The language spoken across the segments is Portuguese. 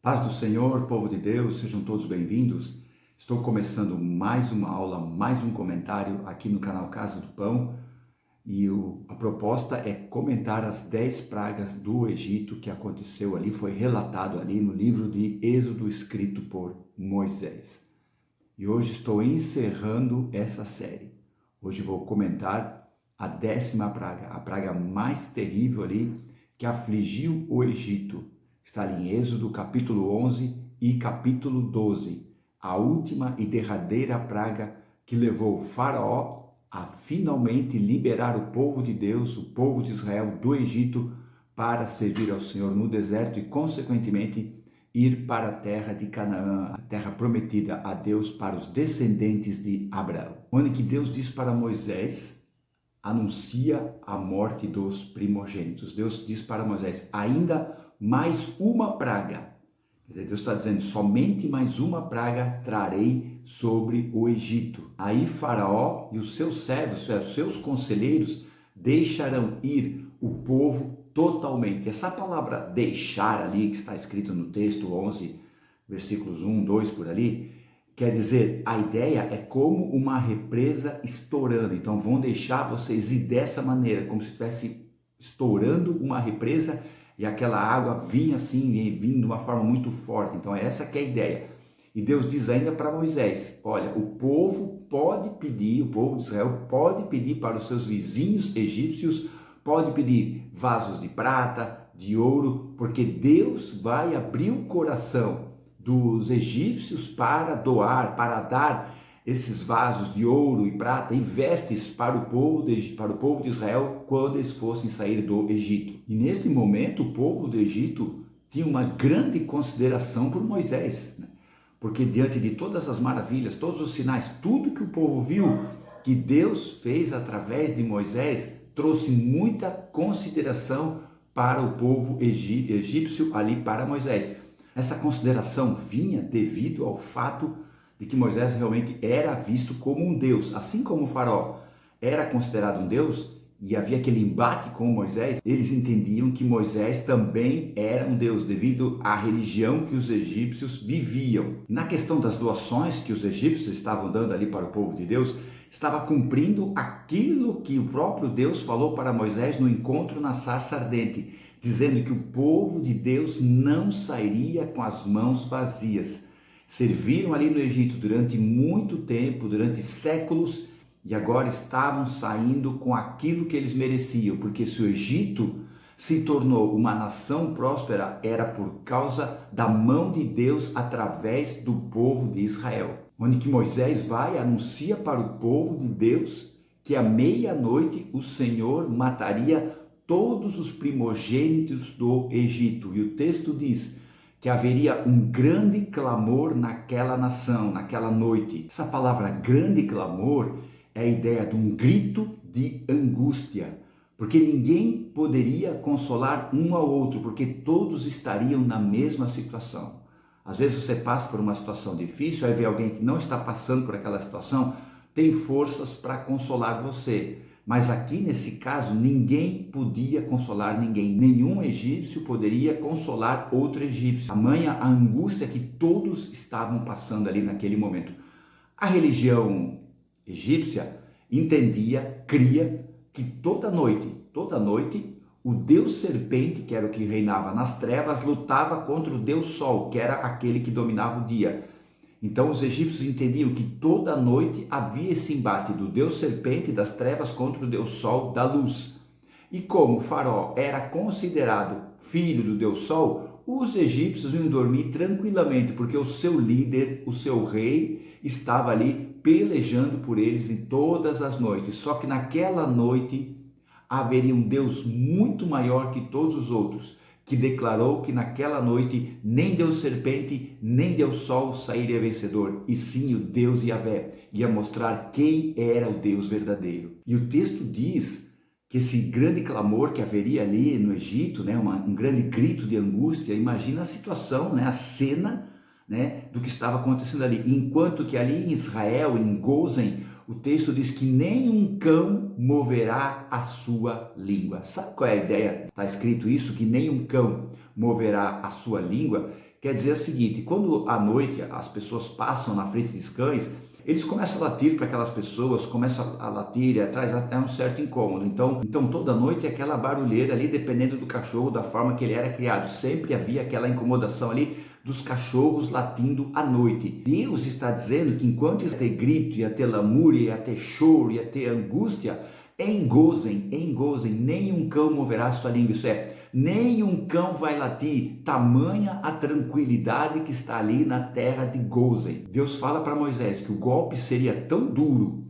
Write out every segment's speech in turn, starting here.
Paz do Senhor, povo de Deus, sejam todos bem-vindos. Estou começando mais uma aula, mais um comentário aqui no canal Casa do Pão e a proposta é comentar as 10 pragas do Egito que aconteceu ali, foi relatado ali no livro de Êxodo escrito por Moisés. E hoje estou encerrando essa série. Hoje vou comentar a 10ª praga, a praga mais terrível ali que afligiu o Egito. Está ali em Êxodo capítulo 11 e capítulo 12, a última e derradeira praga que levou o faraó a finalmente liberar o povo de Deus, o povo de Israel do Egito para servir ao Senhor no deserto e consequentemente ir para a terra de Canaã, a terra prometida a Deus para os descendentes de Abraão. Onde que Deus diz para Moisés, anuncia a morte dos primogênitos. Deus diz para Moisés, ainda mais uma praga. Quer dizer, Deus está dizendo, somente mais uma praga trarei sobre o Egito. Aí Faraó e os seus servos, os seus conselheiros, deixarão ir o povo totalmente. Essa palavra deixar ali, que está escrito no texto 11, versículos 1, 2 por ali, quer dizer, a ideia é como uma represa estourando. Então vão deixar vocês ir dessa maneira, como se estivesse estourando uma represa e aquela água vinha assim, vindo de uma forma muito forte. Então essa que é a ideia. E Deus diz ainda para Moisés, olha, o povo pode pedir, o povo de Israel pode pedir para os seus vizinhos egípcios, pode pedir vasos de prata, de ouro, porque Deus vai abrir o coração dos egípcios para doar, para dar esses vasos de ouro e prata e vestes para o povo de Israel quando eles fossem sair do Egito. E neste momento o povo do Egito tinha uma grande consideração por Moisés, né? Porque diante de todas as maravilhas, todos os sinais, tudo que o povo viu que Deus fez através de Moisés, trouxe muita consideração para o povo egípcio ali para Moisés. Essa consideração vinha devido ao fato de que Moisés realmente era visto como um Deus. Assim como o faraó era considerado um Deus e havia aquele embate com Moisés, eles entendiam que Moisés também era um Deus devido à religião que os egípcios viviam. Na questão das doações que os egípcios estavam dando ali para o povo de Deus, estava cumprindo aquilo que o próprio Deus falou para Moisés no encontro na sarça ardente, dizendo que o povo de Deus não sairia com as mãos vazias. Serviram ali no Egito durante muito tempo, durante séculos, e agora estavam saindo com aquilo que eles mereciam, porque se o Egito se tornou uma nação próspera, era por causa da mão de Deus através do povo de Israel. Onde que Moisés vai, anuncia para o povo de Deus que à meia-noite o Senhor mataria todos os primogênitos do Egito. E o texto diz que haveria um grande clamor naquela nação, naquela noite. Essa palavra grande clamor é a ideia de um grito de angústia, porque ninguém poderia consolar um ao outro, porque todos estariam na mesma situação. Às vezes você passa por uma situação difícil, aí vê alguém que não está passando por aquela situação, tem forças para consolar você. Mas aqui nesse caso, ninguém podia consolar ninguém. Nenhum egípcio poderia consolar outro egípcio. Tamanha a angústia que todos estavam passando ali naquele momento. A religião egípcia entendia, cria que toda noite, o deus serpente, que era o que reinava nas trevas, lutava contra o deus sol, que era aquele que dominava o dia. Então os egípcios entendiam que toda noite havia esse embate do deus serpente das trevas contra o deus sol da luz. E como o faraó era considerado filho do deus sol, os egípcios iam dormir tranquilamente, porque o seu líder, o seu rei, estava ali pelejando por eles em todas as noites. Só que naquela noite haveria um Deus muito maior que todos os outros, que declarou que naquela noite nem Deus serpente, nem Deus sol sairia vencedor, e sim o Deus Yahvé ia mostrar quem era o Deus verdadeiro. E o texto diz que esse grande clamor que haveria ali no Egito, né, um grande grito de angústia, imagina a situação, né, a cena, né, do que estava acontecendo ali. Enquanto que ali em Israel, em Gozen, o texto diz que nenhum cão moverá a sua língua. Sabe qual é a ideia? Está escrito isso, que nenhum cão moverá a sua língua. quer dizer o seguinte: quando à noite as pessoas passam na frente dos cães, eles começam a latir para aquelas pessoas, começam a latir, traz até um certo incômodo. Então toda noite aquela barulheira ali, dependendo do cachorro, da forma que ele era criado, sempre havia aquela incomodação ali dos cachorros latindo à noite. Deus está dizendo que enquanto ia ter grito, ia ter lamúria, ia ter choro, ia ter angústia, em Gozen, nenhum cão moverá sua língua. Isso é, nenhum cão vai latir, tamanha a tranquilidade que está ali na terra de Gozen. Deus fala para Moisés que o golpe seria tão duro,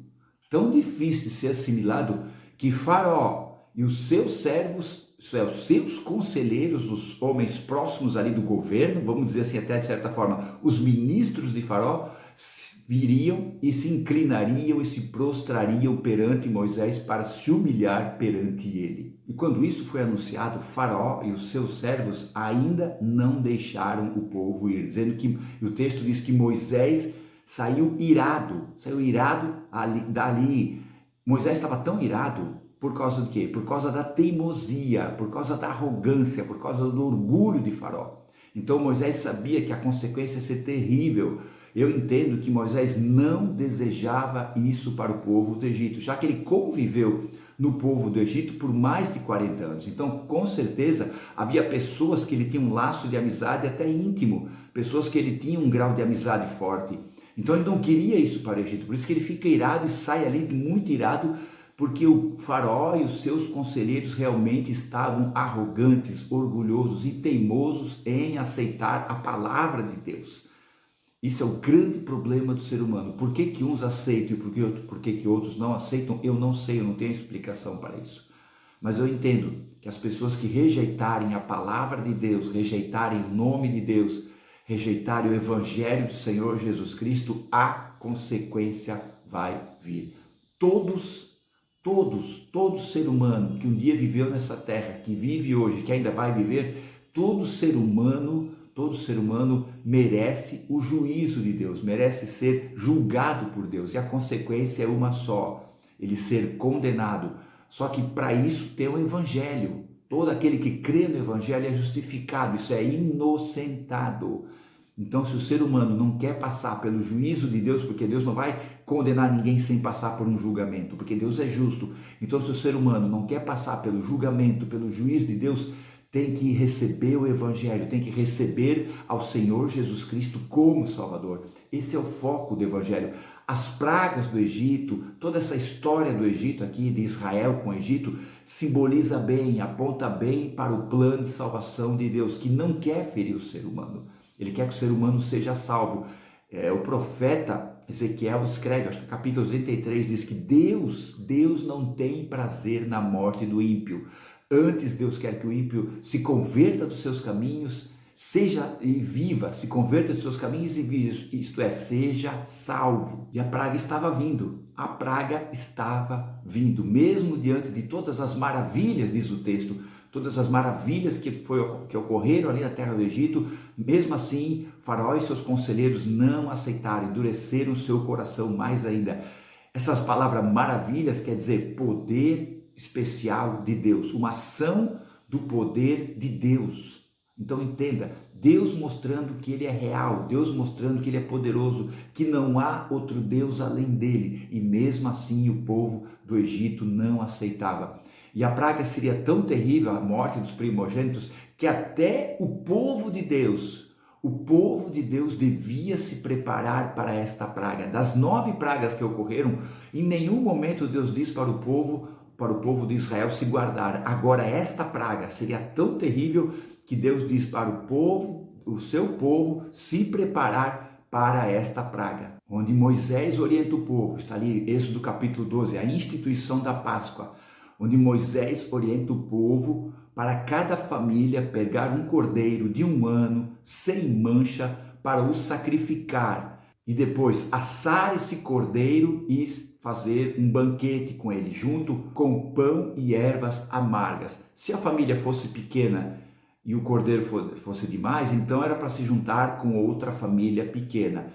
tão difícil de ser assimilado, que Faraó e os seus servos, isso é, os seus conselheiros, os homens próximos ali do governo, vamos dizer assim, até de certa forma, os ministros de Faraó, viriam e se inclinariam e se prostrariam perante Moisés para se humilhar perante ele. E quando isso foi anunciado, Faraó e os seus servos ainda não deixaram o povo ir, dizendo que, o texto diz que Moisés saiu irado dali. Moisés estava tão irado por causa do quê? Por causa da teimosia, por causa da arrogância, por causa do orgulho de Faraó. Então Moisés sabia que a consequência ia ser terrível. Eu entendo que Moisés não desejava isso para o povo do Egito, já que ele conviveu no povo do Egito por mais de 40 anos. Então, com certeza, havia pessoas que ele tinha um laço de amizade até íntimo, pessoas que ele tinha um grau de amizade forte. Então, ele não queria isso para o Egito, por isso que ele fica irado e sai ali muito irado, porque o Faraó e os seus conselheiros realmente estavam arrogantes, orgulhosos e teimosos em aceitar a palavra de Deus. Isso é o grande problema do ser humano. Por que uns aceitam e por que outros não aceitam? Eu não sei, eu não tenho explicação para isso. Mas eu entendo que as pessoas que rejeitarem a palavra de Deus, rejeitarem o nome de Deus, rejeitarem o evangelho do Senhor Jesus Cristo, a consequência vai vir. Todo ser humano que um dia viveu nessa terra, que vive hoje, que ainda vai viver, todo ser humano merece o juízo de Deus, merece ser julgado por Deus, e a consequência é uma só, ele ser condenado. Só que para isso tem o evangelho. Todo aquele que crê no evangelho é justificado, isso é inocentado. Então, se o ser humano não quer passar pelo juízo de Deus, porque Deus não vai condenar ninguém sem passar por um julgamento, porque Deus é justo. Então, se o ser humano não quer passar pelo julgamento, pelo juízo de Deus, tem que receber o evangelho, tem que receber ao Senhor Jesus Cristo como Salvador. Esse é o foco do evangelho. As pragas do Egito, toda essa história do Egito aqui, de Israel com o Egito, simboliza bem, aponta bem para o plano de salvação de Deus, que não quer ferir o ser humano. Ele quer que o ser humano seja salvo. O profeta Ezequiel escreve, acho que no capítulo 33, diz que Deus não tem prazer na morte do ímpio. Antes, Deus quer que o ímpio se converta dos seus caminhos, seja e viva, se converta dos seus caminhos e viva, isto é, seja salvo. E a praga estava vindo, mesmo diante de todas as maravilhas, diz o texto, todas as maravilhas que ocorreram ali na terra do Egito, mesmo assim, Faraó e seus conselheiros não aceitaram, endureceram o seu coração mais ainda. Essas palavras maravilhas quer dizer poder especial de Deus, uma ação do poder de Deus. Então entenda, Deus mostrando que Ele é real, Deus mostrando que Ele é poderoso, que não há outro Deus além dele, e mesmo assim o povo do Egito não aceitava. E a praga seria tão terrível, a morte dos primogênitos, que até o povo de Deus devia se preparar para esta praga. Das 9 pragas que ocorreram, em nenhum momento Deus diz para o povo de Israel se guardar. Agora esta praga seria tão terrível que Deus diz para o seu povo se preparar para esta praga. Onde Moisés orienta o povo, está ali Êxodo capítulo 12, a instituição da Páscoa, onde Moisés orienta o povo para cada família pegar um cordeiro de 1 ano, sem mancha, para o sacrificar, e depois assar esse cordeiro e fazer um banquete com ele, junto com pão e ervas amargas. Se a família fosse pequena e o cordeiro fosse demais, então era para se juntar com outra família pequena.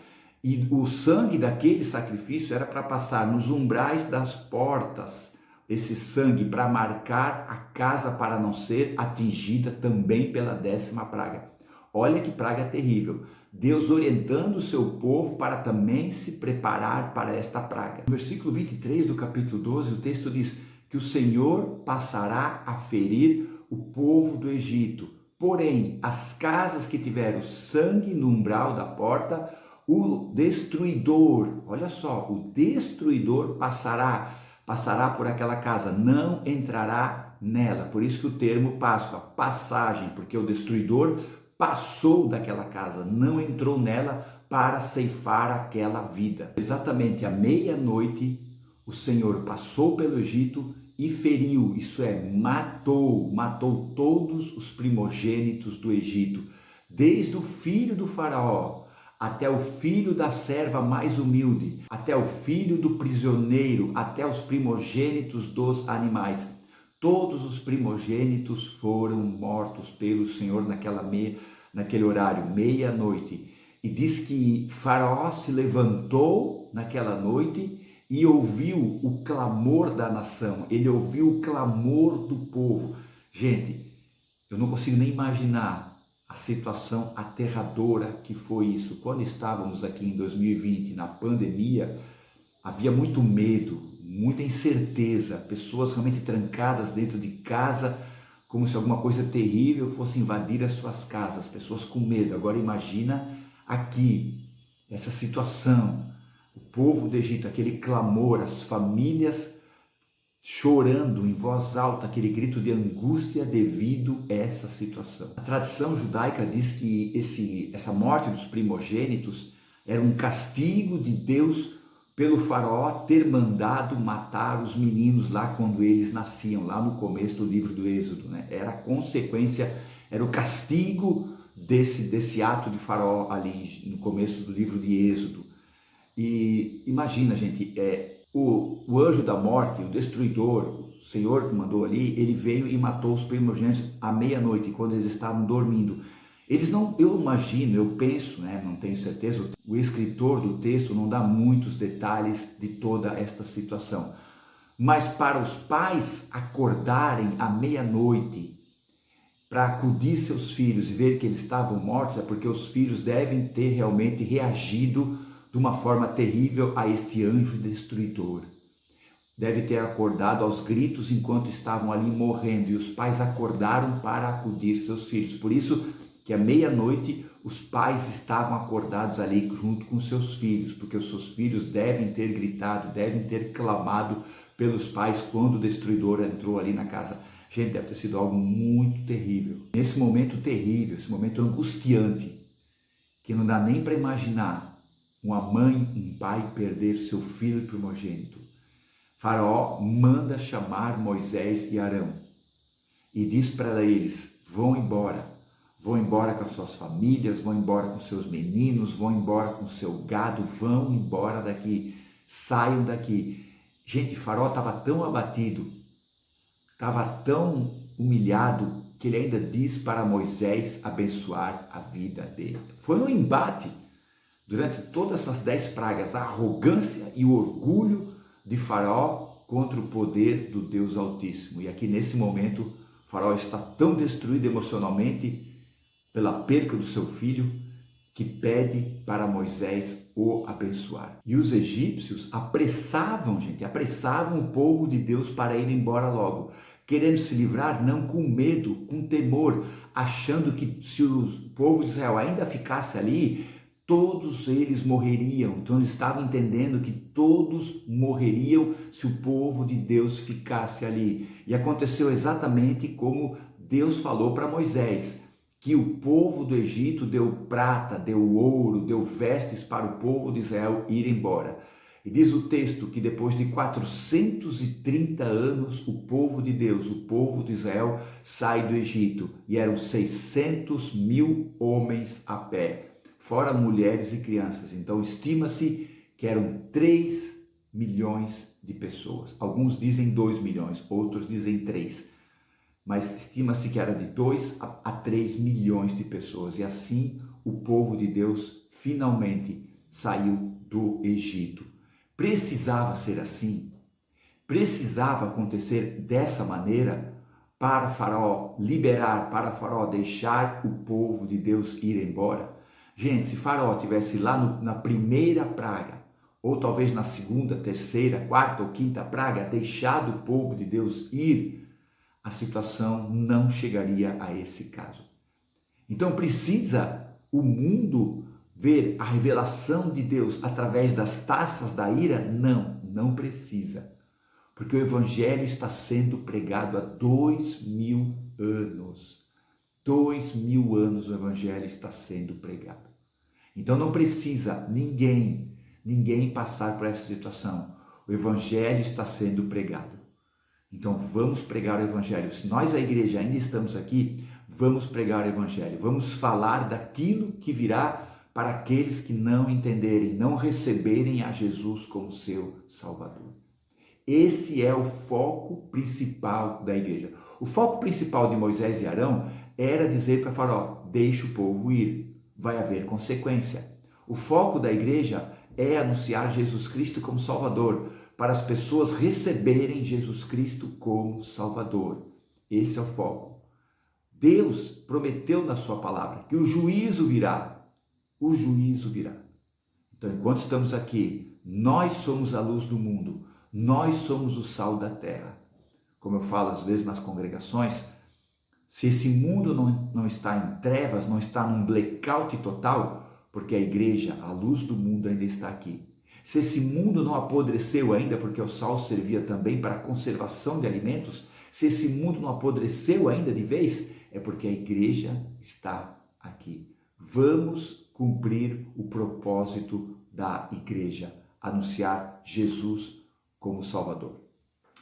E o sangue daquele sacrifício era para passar nos umbrais das portas, esse sangue para marcar a casa para não ser atingida também pela 10ª praga. Olha que praga terrível. Deus orientando o seu povo para também se preparar para esta praga. No versículo 23 do capítulo 12, o texto diz que o Senhor passará a ferir o povo do Egito. Porém, as casas que tiveram sangue no umbral da porta, o destruidor, olha só, o destruidor passará por aquela casa, não entrará nela. Por isso que o termo Páscoa, passagem, porque o destruidor passou daquela casa, não entrou nela para ceifar aquela vida. Exatamente à meia-noite, o Senhor passou pelo Egito e feriu, isso é, matou todos os primogênitos do Egito, desde o filho do faraó, até o filho da serva mais humilde, até o filho do prisioneiro, até os primogênitos dos animais. Todos os primogênitos foram mortos pelo Senhor naquele horário, meia-noite. E diz que Faraó se levantou naquela noite e ouviu o clamor da nação, ele ouviu o clamor do povo. Gente, eu não consigo nem imaginar a situação aterradora que foi isso. Quando estávamos aqui em 2020, na pandemia, havia muito medo, muita incerteza, pessoas realmente trancadas dentro de casa, como se alguma coisa terrível fosse invadir as suas casas, pessoas com medo. Agora imagina aqui, essa situação, o povo do Egito, aquele clamor, as famílias chorando em voz alta, aquele grito de angústia devido a essa situação. A tradição judaica diz que essa morte dos primogênitos era um castigo de Deus pelo faraó ter mandado matar os meninos lá quando eles nasciam, lá no começo do livro do Êxodo, né? Era a consequência, era o castigo desse ato de faraó ali no começo do livro de Êxodo. E imagina, gente, o anjo da morte, o destruidor, o Senhor que mandou ali, ele veio e matou os primogênitos à meia-noite, quando eles estavam dormindo. Eles não, eu imagino, eu penso, né, não tenho certeza, o escritor do texto não dá muitos detalhes de toda esta situação. Mas para os pais acordarem à meia-noite para acudir seus filhos e ver que eles estavam mortos, é porque os filhos devem ter realmente reagido de uma forma terrível a este anjo destruidor. Deve ter acordado aos gritos enquanto estavam ali morrendo, e os pais acordaram para acudir seus filhos. Por isso que à meia-noite os pais estavam acordados ali junto com seus filhos, porque os seus filhos devem ter gritado, devem ter clamado pelos pais quando o destruidor entrou ali na casa. Gente, deve ter sido algo muito terrível. Nesse momento terrível, esse momento angustiante, que não dá nem para imaginar uma mãe, um pai perder seu filho primogênito. Faraó manda chamar Moisés e Arão e diz para eles: vão embora com as suas famílias, vão embora com seus meninos, vão embora com seu gado, vão embora daqui, saiam daqui. Gente, Faraó estava tão abatido, estava tão humilhado, que ele ainda diz para Moisés abençoar a vida dele. Foi um embate durante todas essas 10 pragas, a arrogância e o orgulho de Faraó contra o poder do Deus Altíssimo. E aqui nesse momento, Faraó está tão destruído emocionalmente pela perca do seu filho, que pede para Moisés o abençoar. E os egípcios apressavam o povo de Deus para ir embora logo, querendo se livrar, não com medo, com temor, achando que se o povo de Israel ainda ficasse ali, todos eles morreriam. Então eles estavam entendendo que todos morreriam se o povo de Deus ficasse ali. E aconteceu exatamente como Deus falou para Moisés, que o povo do Egito deu prata, deu ouro, deu vestes para o povo de Israel ir embora. E diz o texto que depois de 430 anos, o povo de Deus, o povo de Israel, sai do Egito. E eram 600 mil homens a pé, fora mulheres e crianças. Então estima-se que eram 3 milhões de pessoas. Alguns dizem 2 milhões, outros dizem 3. Mas estima-se que era de 2 a 3 milhões de pessoas. E assim o povo de Deus finalmente saiu do Egito. Precisava ser assim? Precisava acontecer dessa maneira para Faraó liberar, para Faraó deixar o povo de Deus ir embora. Gente, se Faraó tivesse lá na primeira praga, ou talvez na segunda, terceira, quarta ou quinta praga, deixado o povo de Deus ir, a situação não chegaria a esse caso. Então precisa o mundo ver a revelação de Deus através das taças da ira? Não, não precisa. Porque o Evangelho está sendo pregado há 2000 anos. 2000 anos o Evangelho está sendo pregado. Então não precisa ninguém passar por essa situação. O Evangelho está sendo pregado. Então vamos pregar o Evangelho. Se nós, a igreja, ainda estamos aqui, vamos pregar o Evangelho. Vamos falar daquilo que virá para aqueles que não entenderem, não receberem a Jesus como seu Salvador. Esse é o foco principal da igreja. O foco principal de Moisés e Arão era dizer para Faraó: deixe o povo ir, vai haver consequência. O foco da igreja é anunciar Jesus Cristo como Salvador, para as pessoas receberem Jesus Cristo como Salvador. Esse é o foco. Deus prometeu na sua palavra que o juízo virá. O juízo virá. Então, enquanto estamos aqui, nós somos a luz do mundo. Nós somos o sal da terra. Como eu falo às vezes nas congregações, se esse mundo não está em trevas, não está num blackout total, porque a igreja, a luz do mundo, ainda está aqui. Se esse mundo não apodreceu ainda, porque o sal servia também para a conservação de alimentos, se esse mundo não apodreceu ainda de vez, é porque a igreja está aqui. Vamos cumprir o propósito da igreja, anunciar Jesus como Salvador.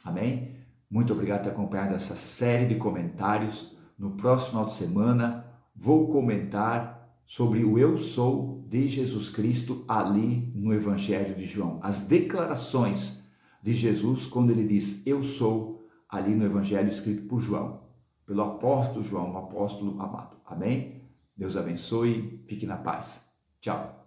Amém? Muito obrigado por ter acompanhado essa série de comentários. No próximo final de semana, vou comentar sobre o eu sou de Jesus Cristo ali no Evangelho de João. As declarações de Jesus quando ele diz eu sou ali no Evangelho escrito por João, pelo apóstolo João, o apóstolo amado. Amém? Deus abençoe, fique na paz. Tchau.